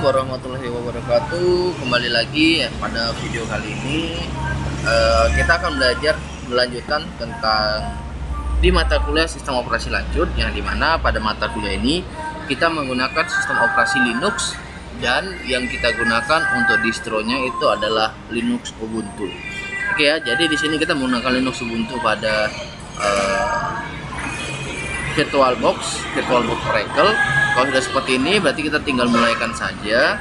warahmatullahi wabarakatuh. Kembali lagi pada video kali ini kita akan belajar melanjutkan tentang di mata kuliah sistem operasi lanjut, yang dimana pada mata kuliah ini kita menggunakan sistem operasi Linux dan yang kita gunakan untuk distronya itu adalah Linux Ubuntu. Oke ya, jadi di sini kita menggunakan Linux Ubuntu pada VirtualBox Oracle. Kalau sudah seperti ini berarti kita tinggal mulaikan saja.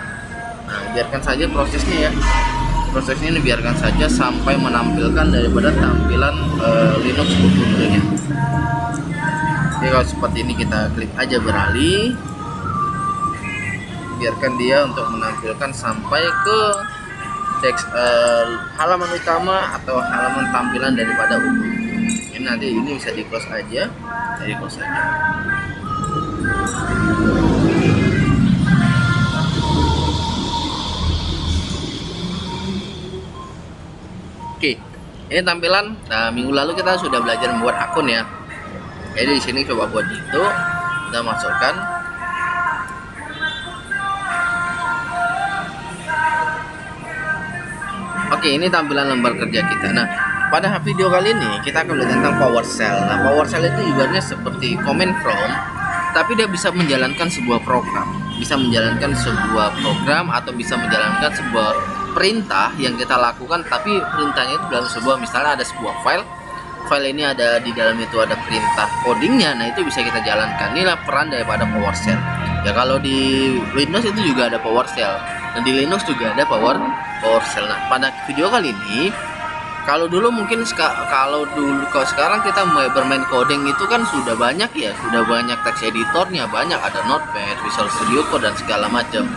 Nah, biarkan saja prosesnya ya. Prosesnya ini biarkan saja sampai menampilkan daripada tampilan Linux Ubuntu-nya. Jadi kalau seperti ini kita klik aja beralih. Biarkan dia untuk menampilkan sampai ke teks halaman utama atau halaman tampilan daripada Ubuntu. Ini nanti ini bisa di close aja. Jadi close aja. Oke, ini tampilan. Nah, minggu lalu kita sudah belajar membuat akun ya. Jadi di sini coba buat itu, kita masukkan. Oke, ini tampilan lembar kerja kita. Nah, pada video kali ini kita akan belajar tentang PowerShell. Nah, PowerShell itu ibaratnya seperti command prompt, tapi dia bisa menjalankan sebuah program, atau bisa menjalankan sebuah perintah yang kita lakukan, tapi perintahnya itu dalam sebuah, misalnya ada sebuah file ini ada di dalam itu ada perintah codingnya. Nah, itu bisa kita jalankan. Inilah peran daripada PowerShell ya. Kalau di Windows itu juga ada PowerShell dan di Linux juga ada PowerShell. Nah, pada video kali ini, kalau sekarang kita bermain coding itu kan sudah banyak ya, sudah banyak text editornya, banyak, ada Notepad, Visual Studio Code dan segala macam.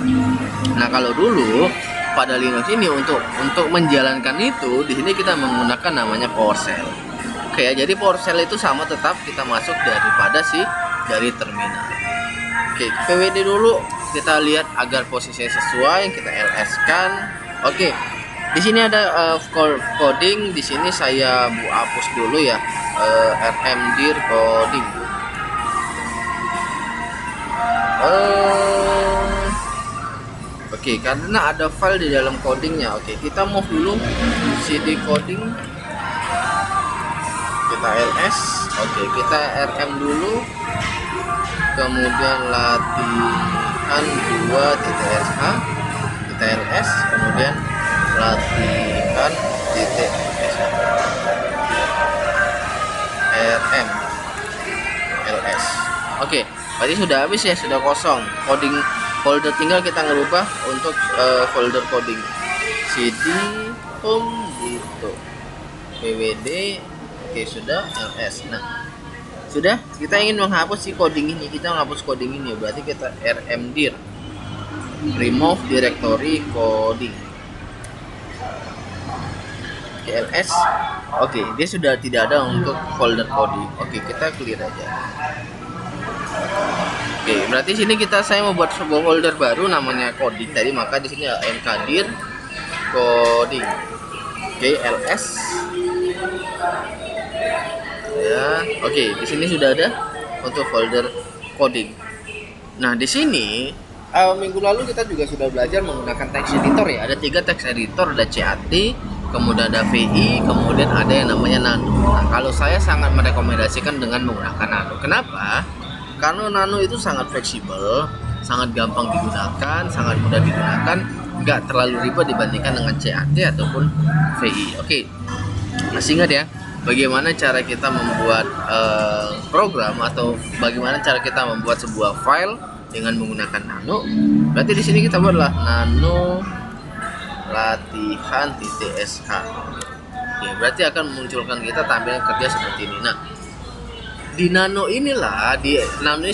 Nah, kalau dulu pada Linux ini untuk menjalankan itu, di sini kita menggunakan namanya PowerShell. Oke ya, jadi PowerShell itu sama, tetap kita masuk dari terminal. Oke, PWD dulu kita lihat agar posisinya sesuai, kita ls kan. Oke. Di sini ada coding. Di sini saya hapus dulu ya, rmdir coding. Oke, karena ada file di dalam codingnya. Oke, kita move dulu cd coding, kita ls. Oke, kita rm dulu, kemudian latihan 2.sh, kita ls, kemudian latihan titik rm ls. Oke, berarti sudah habis ya, sudah kosong coding folder, tinggal kita ngerubah untuk folder coding cd home gitu, pwd. Oke, sudah ls. Nah, sudah, kita ingin menghapus si coding ini, kita menghapus coding ini, berarti kita rmdir remove directory coding, ls. Oke, dia sudah tidak ada untuk folder coding. Oke, kita clear aja. Oke, berarti sini saya membuat sebuah folder baru namanya coding tadi, maka di sini mkdir coding. Oke, ls. Ya, oke, di sini sudah ada untuk folder coding. Nah, di sini minggu lalu kita juga sudah belajar menggunakan text editor ya. Ada 3 text editor, ada CAT, kemudian ada VI, kemudian ada yang namanya Nano. Nah, kalau saya sangat merekomendasikan dengan menggunakan Nano. Kenapa? Karena Nano itu sangat fleksibel, sangat gampang digunakan, sangat mudah digunakan, nggak terlalu ribet dibandingkan dengan CAT ataupun VI. Oke, masih ingat ya bagaimana cara kita membuat program, atau bagaimana cara kita membuat sebuah file dengan menggunakan Nano? Berarti di sini kita buatlah Nano latihan.sh. Oke, berarti akan memunculkan kita tampilan kerja seperti ini. Nah, di Nano ini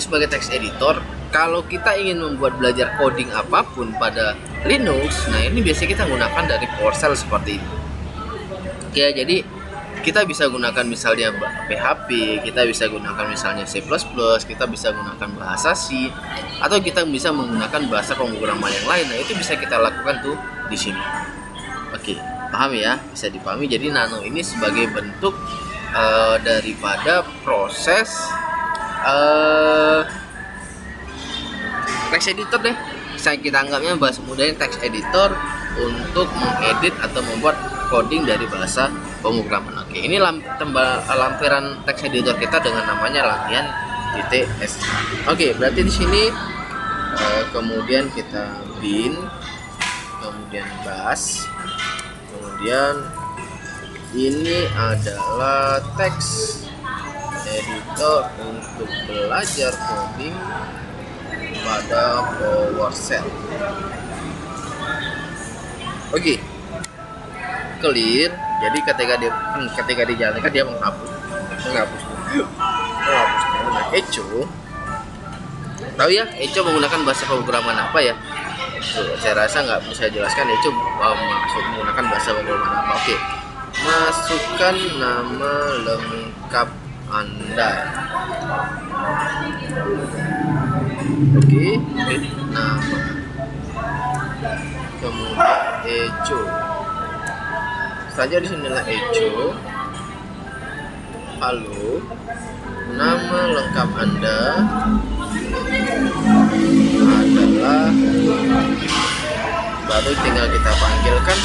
sebagai text editor. Kalau kita ingin membuat belajar coding apapun pada Linux, nah ini biasanya kita gunakan dari PowerShell seperti ini. Oke, jadi kita bisa gunakan misalnya PHP, kita bisa gunakan misalnya C++, kita bisa gunakan bahasa C, atau kita bisa menggunakan bahasa pemrograman yang lain. Nah, itu bisa kita lakukan tuh di sini. Oke, paham ya? Bisa dipahami. Jadi Nano ini sebagai bentuk daripada proses text editor deh. kita anggapnya bahasa mudahnya text editor untuk mengedit atau membuat coding dari bahasa pemrograman. Oke, ini lampiran text editor kita dengan namanya latihan.sh. Oke, berarti di sini kemudian kita bin, kemudian bash, kemudian ini adalah text editor untuk belajar coding pada PowerShell. Oke, clear. Jadi ketika dijalankan dia menghapusnya. Nah, Echo, tahu ya, Echo menggunakan bahasa pemrograman apa ya? Saya rasa nggak bisa jelaskan Echo maksud menggunakan bahasa pemrograman apa. Oke, masukkan nama lengkap Anda. Oke, nama, kemudian Echo. Saja di sinilah Echo. Halo, nama lengkap Anda adalah, baru tinggal kita panggilkan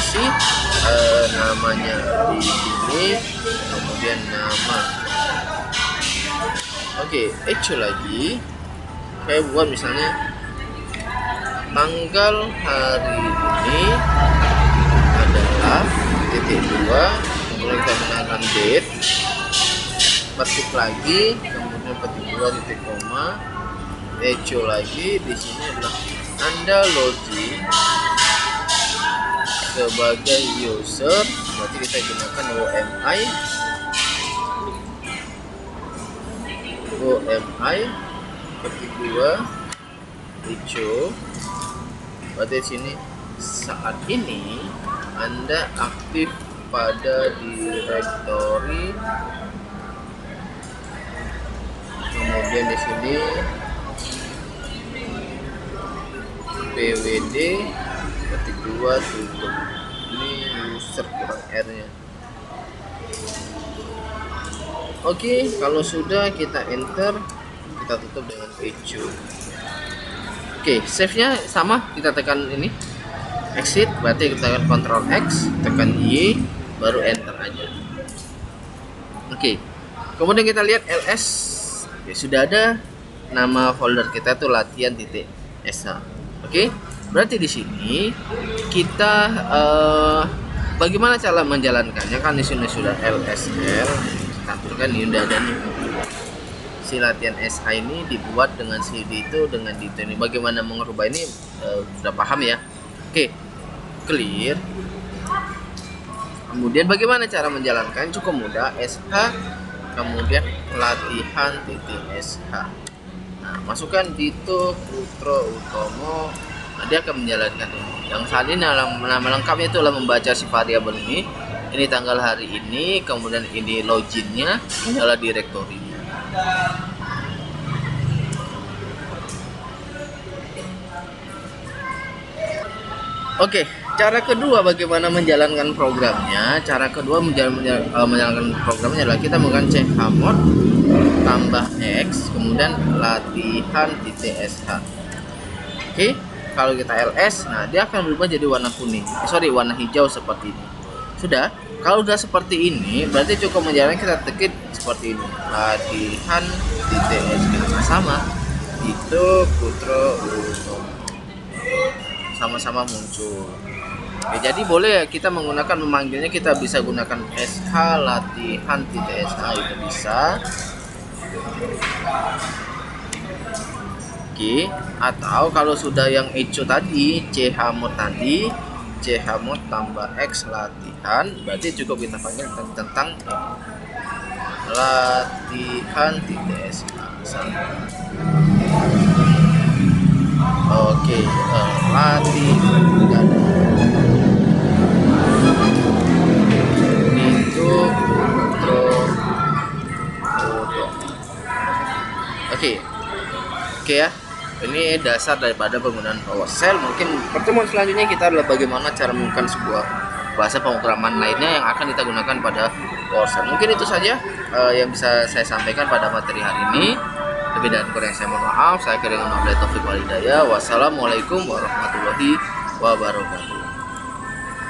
namanya di sini, kemudian nama. Oke, Echo lagi. Saya buat misalnya tanggal hari ini adalah titik 2, kemudian kita menambahkan date, petik lagi, kemudian petik 2 titik koma, Echo lagi. Di sini adalah Anda login sebagai user, berarti kita gunakan OMI petik 2 Echo. Berarti di sini saat ini Anda aktif pada direktori, kemudian di sini pwd petik 2 tutup, ini user kurang R-nya. Oke, kalau sudah kita enter, kita tutup dengan Echo. Oke, save-nya sama, kita tekan ini exit, berarti kita tekan Ctrl X, tekan Y, baru enter aja. Oke, kemudian kita lihat ls. Oke, sudah ada nama folder kita tuh latihan.sh. Oke, berarti di sini kita bagaimana cara menjalankannya, kan di sini sudah lsl, tampilkan ini udah ada nih. Si latihan SH ini dibuat dengan CD itu dengan detail ini. Bagaimana mengubah ini sudah paham ya. Oke, clear. Kemudian bagaimana cara menjalankan? Cukup mudah, SH kemudian latihan.sh. Nah, masukkan Dito Putro Utomo. Nah, dia akan menjalankan ini. Yang saat ini nama lengkapnya itu adalah membaca si variabel ini. Ini tanggal hari ini, kemudian ini loginnya, ini adalah direktorinya. Oke, cara kedua bagaimana menjalankan programnya. Cara kedua menjalankan programnya adalah kita menggunakan chmod tambah x, kemudian latihan.sh. Oke, kalau kita ls, nah dia akan berubah jadi warna kuning, warna hijau seperti ini. Sudah, kalau sudah seperti ini, berarti cukup menjalankan, kita tekan seperti ini, latihan.sh. Sama itu Putro sama-sama muncul. Oke, jadi boleh kita menggunakan, memanggilnya kita bisa gunakan sh latihan.sh, itu bisa. Oke, atau kalau sudah yang Echo tadi, chmod tadi, chmod tambah x latihan, berarti cukup kita panggil tentang latihan.sh. Oke, latihan itu Oke ya, ini dasar daripada penggunaan PowerShell. Mungkin pertemuan selanjutnya kita adalah bagaimana cara menggunakan sebuah bahasa pemrograman lainnya yang akan kita gunakan pada PowerShell. Mungkin itu saja yang bisa saya sampaikan pada materi hari ini. Lebih dan kurang saya mohon maaf. Saya kira dengan wabillahi taufik wal hidayah. Wassalamualaikum warahmatullahi wabarakatuh.